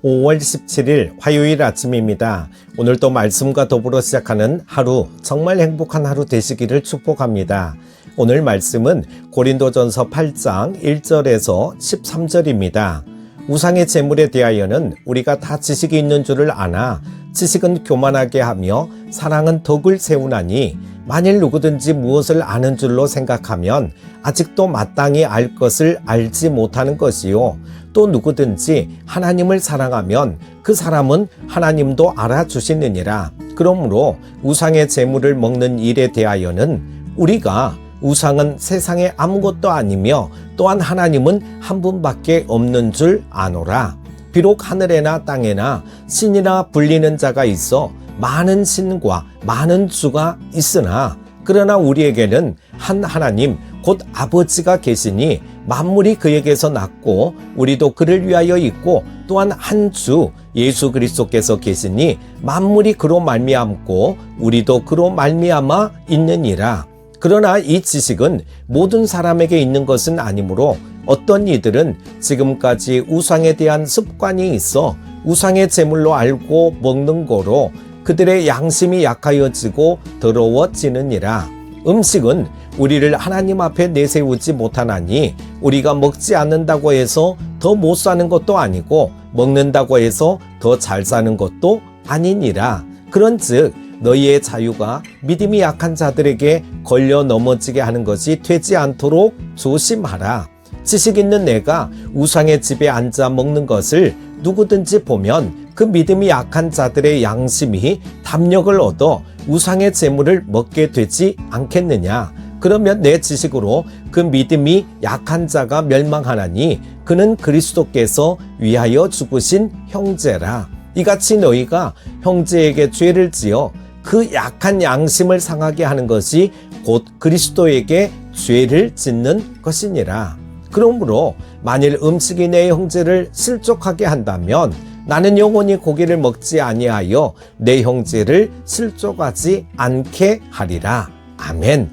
5월 17일 화요일 아침입니다. 오늘도 말씀과 더불어 시작하는 하루, 정말 행복한 하루 되시기를 축복합니다. 오늘 말씀은 고린도전서 8장 1절에서 13절입니다. 우상의 재물에 대하여는 우리가 다 지식이 있는 줄을 아나 지식은 교만하게 하며 사랑은 덕을 세우나니 만일 누구든지 무엇을 아는 줄로 생각하면 아직도 마땅히 알 것을 알지 못하는 것이요. 또 누구든지 하나님을 사랑하면 그 사람은 하나님도 알아주시느니라. 그러므로 우상의 재물을 먹는 일에 대하여는 우리가 우상은 세상에 아무것도 아니며 또한 하나님은 한 분밖에 없는 줄 아노라. 비록 하늘에나 땅에나 신이나 불리는 자가 있어 많은 신과 많은 주가 있으나 그러나 우리에게는 한 하나님 곧 아버지가 계시니 만물이 그에게서 났고 우리도 그를 위하여 있고 또한 한 주 예수 그리스도께서 계시니 만물이 그로 말미암고 우리도 그로 말미암아 있느니라. 그러나 이 지식은 모든 사람에게 있는 것은 아니므로 어떤 이들은 지금까지 우상에 대한 습관이 있어 우상의 제물로 알고 먹는 거로 그들의 양심이 약하여지고 더러워지느니라. 음식은 우리를 하나님 앞에 내세우지 못하나니 우리가 먹지 않는다고 해서 더 못 사는 것도 아니고 먹는다고 해서 더 잘 사는 것도 아니니라. 그런즉 너희의 자유가 믿음이 약한 자들에게 걸려 넘어지게 하는 것이 되지 않도록 조심하라. 지식 있는 내가 우상의 집에 앉아 먹는 것을 누구든지 보면 그 믿음이 약한 자들의 양심이 담력을 얻어 우상의 재물을 먹게 되지 않겠느냐. 그러면 내 지식으로 그 믿음이 약한 자가 멸망하나니 그는 그리스도께서 위하여 죽으신 형제라. 이같이 너희가 형제에게 죄를 지어 그 약한 양심을 상하게 하는 것이 곧 그리스도에게 죄를 짓는 것이니라. 그러므로 만일 음식이 내 형제를 실족하게 한다면 나는 영원히 고기를 먹지 아니하여 내 형제를 실족하지 않게 하리라. 아멘.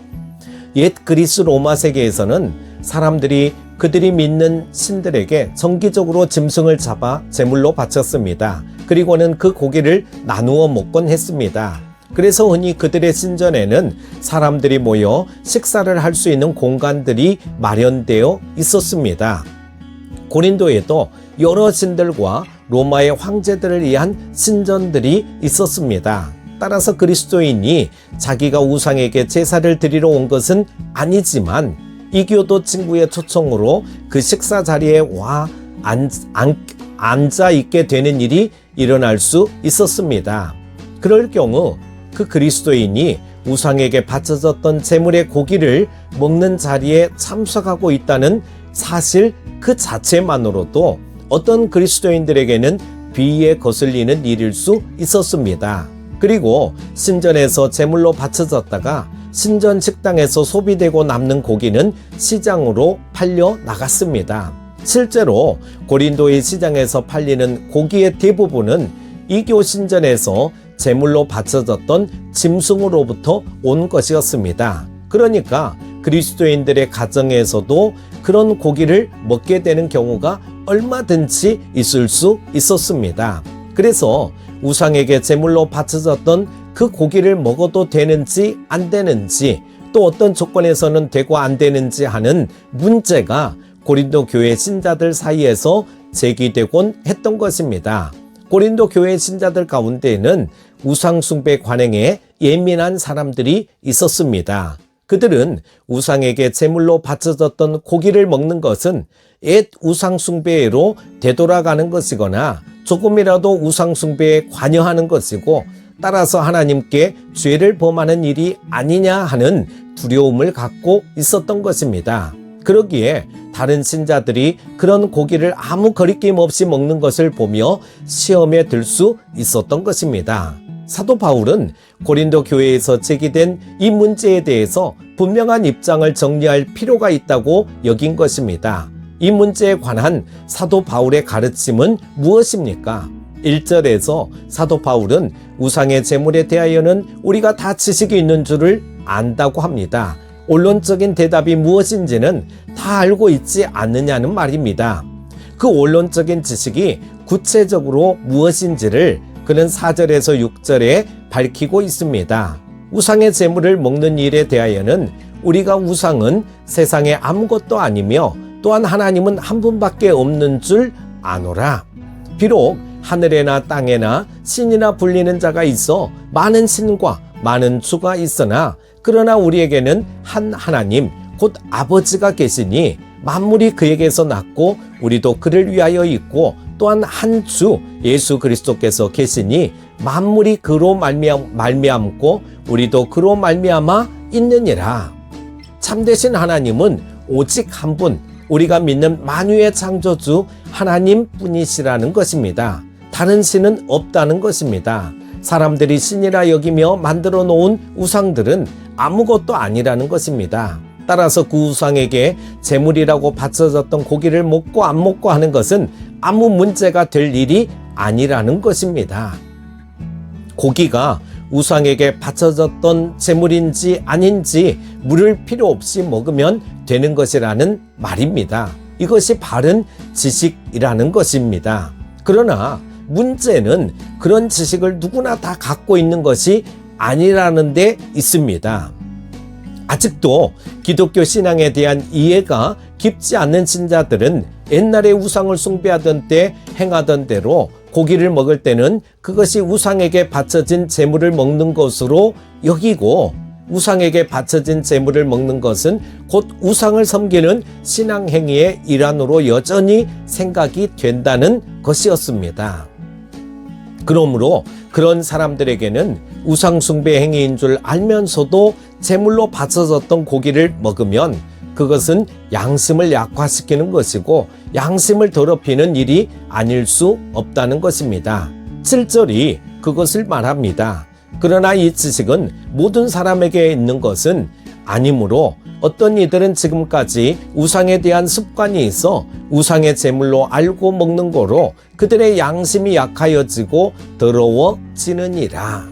옛 그리스 로마 세계에서는 사람들이 그들이 믿는 신들에게 정기적으로 짐승을 잡아 제물로 바쳤습니다. 그리고는 그 고기를 나누어 먹곤 했습니다. 그래서 흔히 그들의 신전에는 사람들이 모여 식사를 할 수 있는 공간들이 마련되어 있었습니다. 고린도에도 여러 신들과 로마의 황제들을 위한 신전들이 있었습니다. 따라서 그리스도인이 자기가 우상에게 제사를 드리러 온 것은 아니지만 이교도 친구의 초청으로 그 식사 자리에 와 앉아 있게 되는 일이 일어날 수 있었습니다. 그럴 경우 그 그리스도인이 우상에게 바쳐졌던 제물의 고기를 먹는 자리에 참석하고 있다는 사실 그 자체만으로도 어떤 그리스도인들에게는 비위에 거슬리는 일일 수 있었습니다. 그리고 신전에서 제물로 바쳐졌다가 신전 식당에서 소비되고 남는 고기는 시장으로 팔려 나갔습니다. 실제로 고린도의 시장에서 팔리는 고기의 대부분은 이교 신전에서 제물로 바쳐졌던 짐승으로부터 온 것이었습니다. 그러니까 그리스도인들의 가정에서도 그런 고기를 먹게 되는 경우가 얼마든지 있을 수 있었습니다. 그래서 우상에게 제물로 바쳐졌던 그 고기를 먹어도 되는지 안 되는지 또 어떤 조건에서는 되고 안 되는지 하는 문제가 고린도 교회 신자들 사이에서 제기되곤 했던 것입니다. 고린도 교회 신자들 가운데에는 우상 숭배 관행에 예민한 사람들이 있었습니다. 그들은 우상에게 제물로 바쳐졌던 고기를 먹는 것은 옛 우상 숭배로 되돌아가는 것이거나 조금이라도 우상 숭배에 관여하는 것이고 따라서 하나님께 죄를 범하는 일이 아니냐 하는 두려움을 갖고 있었던 것입니다. 그러기에 다른 신자들이 그런 고기를 아무 거리낌 없이 먹는 것을 보며 시험에 들 수 있었던 것입니다. 사도 바울은 고린도 교회에서 제기된 이 문제에 대해서 분명한 입장을 정리할 필요가 있다고 여긴 것입니다. 이 문제에 관한 사도 바울의 가르침은 무엇입니까? 1절에서 사도 바울은 우상의 제물에 대하여는 우리가 다 지식이 있는 줄을 안다고 합니다. 원론적인 대답이 무엇인지는 다 알고 있지 않느냐는 말입니다. 그 원론적인 지식이 구체적으로 무엇인지를 그는 4절에서 6절에 밝히고 있습니다. 우상의 제물을 먹는 일에 대하여는 우리가 우상은 세상에 아무것도 아니며 또한 하나님은 한 분밖에 없는 줄 아노라. 비록 하늘에나 땅에나 신이나 불리는 자가 있어 많은 신과 많은 주가 있으나 그러나 우리에게는 한 하나님 곧 아버지가 계시니 만물이 그에게서 났고 우리도 그를 위하여 있고 또한 한 주 예수 그리스도께서 계시니 만물이 그로 말미암고 우리도 그로 말미암아 있느니라. 참되신 하나님은 오직 한 분, 우리가 믿는 만유의 창조주 하나님뿐이시라는 것입니다. 다른 신은 없다는 것입니다. 사람들이 신이라 여기며 만들어 놓은 우상들은 아무것도 아니라는 것입니다. 따라서 그 우상에게 제물이라고 바쳐졌던 고기를 먹고 안 먹고 하는 것은 아무 문제가 될 일이 아니라는 것입니다. 고기가 우상에게 바쳐졌던 제물인지 아닌지 물을 필요 없이 먹으면 되는 것이라는 말입니다. 이것이 바른 지식이라는 것입니다. 그러나 문제는 그런 지식을 누구나 다 갖고 있는 것이 아니라는 데 있습니다. 아직도 기독교 신앙에 대한 이해가 깊지 않는 신자들은 옛날에 우상을 숭배하던 때 행하던 대로 고기를 먹을 때는 그것이 우상에게 바쳐진 제물을 먹는 것으로 여기고 우상에게 바쳐진 제물을 먹는 것은 곧 우상을 섬기는 신앙 행위의 일환으로 여전히 생각이 된다는 것이었습니다. 그러므로 그런 사람들에게는 우상 숭배 행위인 줄 알면서도 제물로 바쳐졌던 고기를 먹으면 그것은 양심을 약화시키는 것이고 양심을 더럽히는 일이 아닐 수 없다는 것입니다. 7절이 그것을 말합니다. 그러나 이 지식은 모든 사람에게 있는 것은 아니므로 어떤 이들은 지금까지 우상에 대한 습관이 있어 우상의 제물로 알고 먹는 거로 그들의 양심이 약하여지고 더러워지느니라.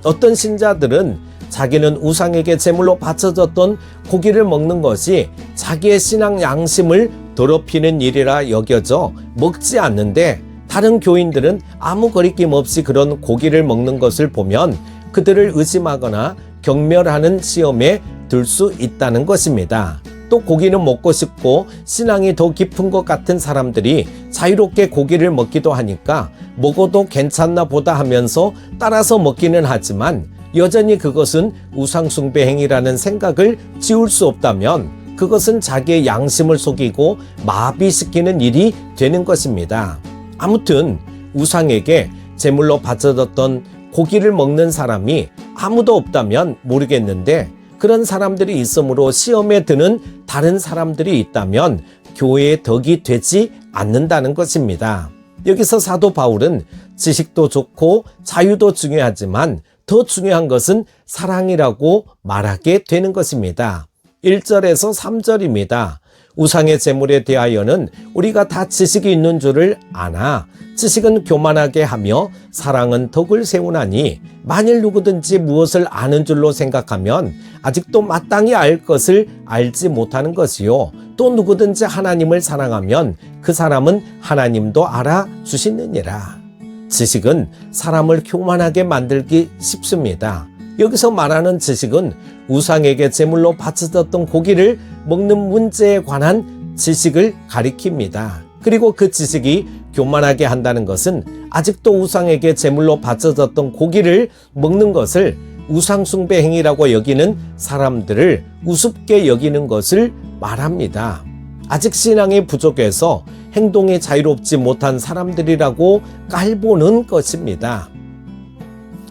어떤 신자들은 자기는 우상에게 제물로 바쳐졌던 고기를 먹는 것이 자기의 신앙 양심을 더럽히는 일이라 여겨져 먹지 않는데 다른 교인들은 아무 거리낌 없이 그런 고기를 먹는 것을 보면 그들을 의심하거나 경멸하는 시험에 들 수 있다는 것입니다. 또 고기는 먹고 싶고 신앙이 더 깊은 것 같은 사람들이 자유롭게 고기를 먹기도 하니까 먹어도 괜찮나 보다 하면서 따라서 먹기는 하지만 여전히 그것은 우상숭배 행위라는 생각을 지울 수 없다면 그것은 자기의 양심을 속이고 마비시키는 일이 되는 것입니다. 아무튼 우상에게 제물로 바쳐졌던 고기를 먹는 사람이 아무도 없다면 모르겠는데 그런 사람들이 있으므로 시험에 드는 다른 사람들이 있다면 교회의 덕이 되지 않는다는 것입니다. 여기서 사도 바울은 지식도 좋고 자유도 중요하지만 더 중요한 것은 사랑이라고 말하게 되는 것입니다. 1절에서 3절입니다. 우상의 제물에 대하여는 우리가 다 지식이 있는 줄을 아나 지식은 교만하게 하며 사랑은 덕을 세우나니 만일 누구든지 무엇을 아는 줄로 생각하면 아직도 마땅히 알 것을 알지 못하는 것이요 또 누구든지 하나님을 사랑하면 그 사람은 하나님도 알아주시느니라. 지식은 사람을 교만하게 만들기 쉽습니다. 여기서 말하는 지식은 우상에게 제물로 바쳐졌던 고기를 먹는 문제에 관한 지식을 가리킵니다. 그리고 그 지식이 교만하게 한다는 것은 아직도 우상에게 제물로 바쳐졌던 고기를 먹는 것을 우상숭배 행위라고 여기는 사람들을 우습게 여기는 것을 말합니다. 아직 신앙이 부족해서 행동이 자유롭지 못한 사람들이라고 깔보는 것입니다.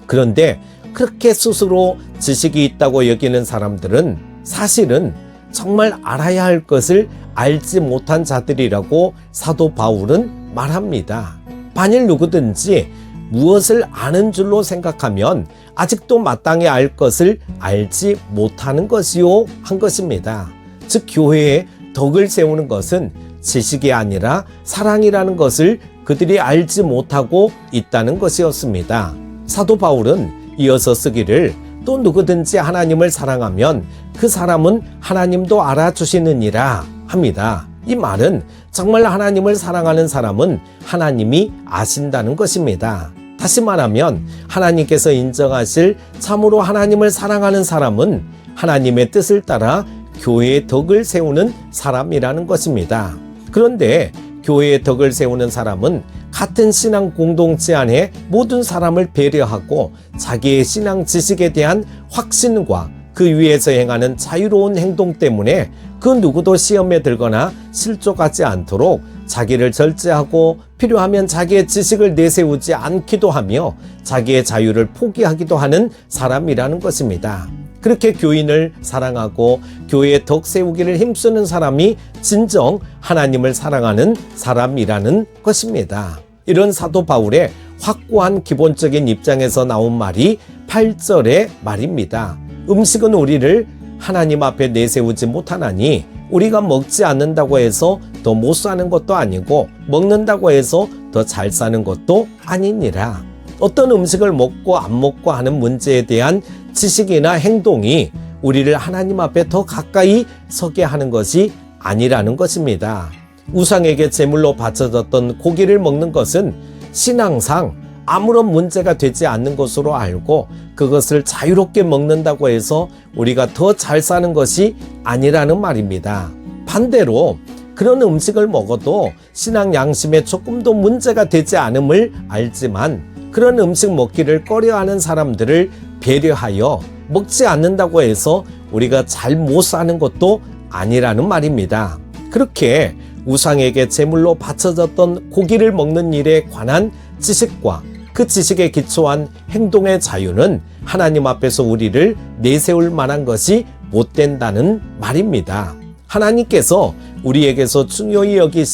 그런데 그렇게 스스로 지식이 있다고 여기는 사람들은 사실은 정말 알아야 할 것을 알지 못한 자들이라고 사도 바울은 말합니다. 만일 누구든지 무엇을 아는 줄로 생각하면 아직도 마땅히 알 것을 알지 못하는 것이요 한 것입니다. 즉 교회에 덕을 세우는 것은 지식이 아니라 사랑이라는 것을 그들이 알지 못하고 있다는 것이었습니다. 사도 바울은 이어서 쓰기를 또 누구든지 하나님을 사랑하면 그 사람은 하나님도 알아주시느니라 합니다. 이 말은 정말 하나님을 사랑하는 사람은 하나님이 아신다는 것입니다. 다시 말하면 하나님께서 인정하실 참으로 하나님을 사랑하는 사람은 하나님의 뜻을 따라 교회의 덕을 세우는 사람이라는 것입니다. 그런데 교회의 덕을 세우는 사람은 같은 신앙 공동체 안에 모든 사람을 배려하고 자기의 신앙 지식에 대한 확신과 그 위에서 행하는 자유로운 행동 때문에 그 누구도 시험에 들거나 실족하지 않도록 자기를 절제하고 필요하면 자기의 지식을 내세우지 않기도 하며 자기의 자유를 포기하기도 하는 사람이라는 것입니다. 그렇게 교인을 사랑하고 교회의 덕 세우기를 힘쓰는 사람이 진정 하나님을 사랑하는 사람이라는 것입니다. 이런 사도 바울의 확고한 기본적인 입장에서 나온 말이 8절의 말입니다. 음식은 우리를 하나님 앞에 내세우지 못하나니 우리가 먹지 않는다고 해서 더 못 사는 것도 아니고 먹는다고 해서 더 잘 사는 것도 아니니라. 어떤 음식을 먹고 안 먹고 하는 문제에 대한 지식이나 행동이 우리를 하나님 앞에 더 가까이 서게 하는 것이 아니라는 것입니다. 우상에게 제물로 바쳐졌던 고기를 먹는 것은 신앙상 아무런 문제가 되지 않는 것으로 알고 그것을 자유롭게 먹는다고 해서 우리가 더 잘 사는 것이 아니라는 말입니다. 반대로 그런 음식을 먹어도 신앙 양심에 조금도 문제가 되지 않음을 알지만 그런 음식 먹기를 꺼려하는 사람들을 배려하여 먹지 않는다고 해서 우리가 잘 못 사는 것도 아니라는 말입니다. 그렇게 우상에게 제물로 바쳐졌던 고기를 먹는 일에 관한 지식과 그 지식에 기초한 행동의 자유는 하나님 앞에서 우리를 내세울 만한 것이 못 된다는 말입니다. 하나님께서 우리에게서 중요하게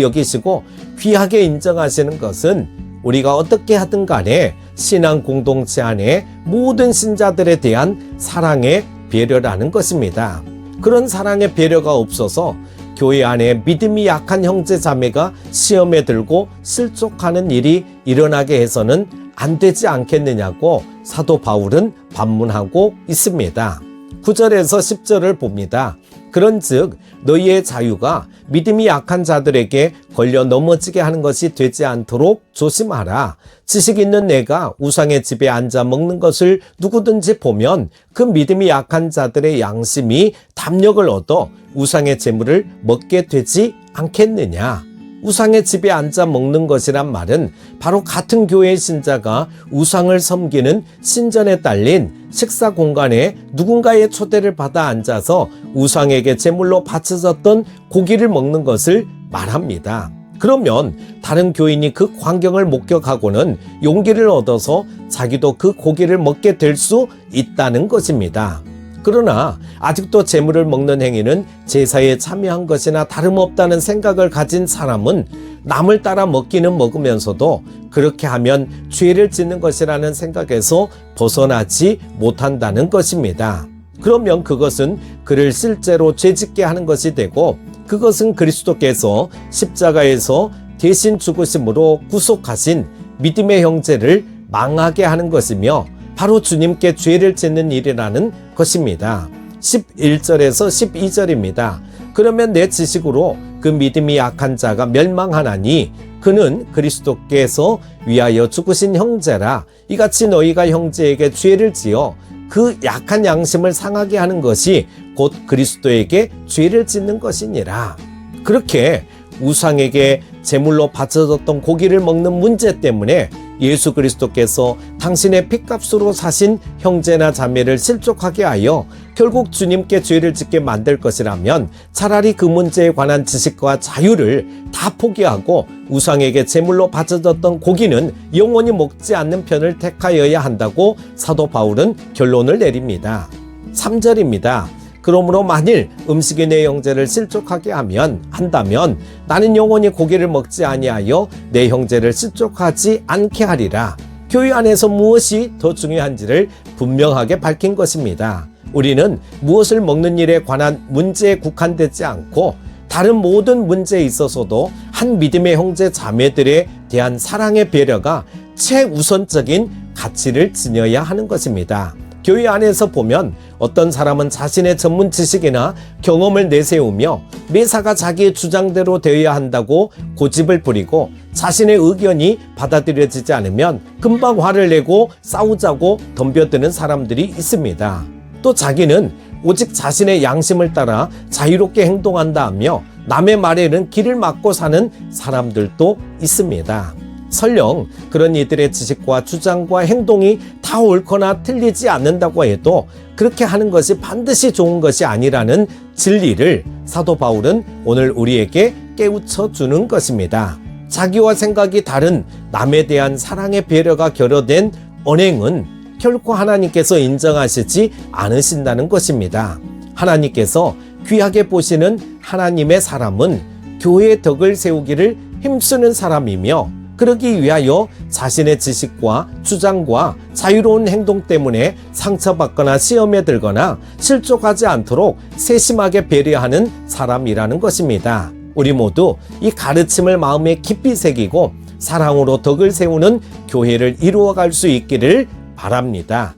여기시고 귀하게 인정하시는 것은 우리가 어떻게 하든 간에 신앙 공동체 안에 모든 신자들에 대한 사랑의 배려라는 것입니다. 그런 사랑의 배려가 없어서 교회 안에 믿음이 약한 형제 자매가 시험에 들고 실족하는 일이 일어나게 해서는 안 되지 않겠느냐고 사도 바울은 반문하고 있습니다. 9절에서 10절을 봅니다. 그런즉 너희의 자유가 믿음이 약한 자들에게 걸려 넘어지게 하는 것이 되지 않도록 조심하라. 지식 있는 내가 우상의 집에 앉아 먹는 것을 누구든지 보면 그 믿음이 약한 자들의 양심이 담력을 얻어 우상의 재물을 먹게 되지 않겠느냐. 우상의 집에 앉아 먹는 것이란 말은 바로 같은 교회의 신자가 우상을 섬기는 신전에 딸린 식사 공간에 누군가의 초대를 받아 앉아서 우상에게 제물로 바쳐졌던 고기를 먹는 것을 말합니다. 그러면 다른 교인이 그 광경을 목격하고는 용기를 얻어서 자기도 그 고기를 먹게 될 수 있다는 것입니다. 그러나 아직도 제물을 먹는 행위는 제사에 참여한 것이나 다름없다는 생각을 가진 사람은 남을 따라 먹기는 먹으면서도 그렇게 하면 죄를 짓는 것이라는 생각에서 벗어나지 못한다는 것입니다. 그러면 그것은 그를 실제로 죄짓게 하는 것이 되고 그것은 그리스도께서 십자가에서 대신 죽으심으로 구속하신 믿음의 형제를 망하게 하는 것이며 바로 주님께 죄를 짓는 일이라는 것입니다. 11절에서 12절입니다. 그러면 내 지식으로 그 믿음이 약한 자가 멸망하나니 그는 그리스도께서 위하여 죽으신 형제라. 이같이 너희가 형제에게 죄를 지어 그 약한 양심을 상하게 하는 것이 곧 그리스도에게 죄를 짓는 것이니라. 그렇게 우상에게 제물로 바쳐졌던 고기를 먹는 문제 때문에 예수 그리스도께서 당신의 핏값으로 사신 형제나 자매를 실족하게 하여 결국 주님께 죄를 짓게 만들 것이라면 차라리 그 문제에 관한 지식과 자유를 다 포기하고 우상에게 제물로 바쳐졌던 고기는 영원히 먹지 않는 편을 택하여야 한다고 사도 바울은 결론을 내립니다. 3절입니다. 그러므로 만일 음식이 내 형제를 실족하게 한다면 나는 영원히 고기를 먹지 아니하여 내 형제를 실족하지 않게 하리라. 교회 안에서 무엇이 더 중요한지를 분명하게 밝힌 것입니다. 우리는 무엇을 먹는 일에 관한 문제에 국한되지 않고 다른 모든 문제에 있어서도 한 믿음의 형제 자매들에 대한 사랑의 배려가 최우선적인 가치를 지녀야 하는 것입니다. 교회 안에서 보면 어떤 사람은 자신의 전문 지식이나 경험을 내세우며 매사가 자기의 주장대로 되어야 한다고 고집을 부리고 자신의 의견이 받아들여지지 않으면 금방 화를 내고 싸우자고 덤벼드는 사람들이 있습니다. 또 자기는 오직 자신의 양심을 따라 자유롭게 행동한다 하며 남의 말에는 귀를 막고 사는 사람들도 있습니다. 설령 그런 이들의 지식과 주장과 행동이 다 옳거나 틀리지 않는다고 해도 그렇게 하는 것이 반드시 좋은 것이 아니라는 진리를 사도 바울은 오늘 우리에게 깨우쳐 주는 것입니다. 자기와 생각이 다른 남에 대한 사랑의 배려가 결여된 언행은 결코 하나님께서 인정하시지 않으신다는 것입니다. 하나님께서 귀하게 보시는 하나님의 사람은 교회의 덕을 세우기를 힘쓰는 사람이며 그러기 위하여 자신의 지식과 주장과 자유로운 행동 때문에 상처받거나 시험에 들거나 실족하지 않도록 세심하게 배려하는 사람이라는 것입니다. 우리 모두 이 가르침을 마음에 깊이 새기고 사랑으로 덕을 세우는 교회를 이루어갈 수 있기를 바랍니다.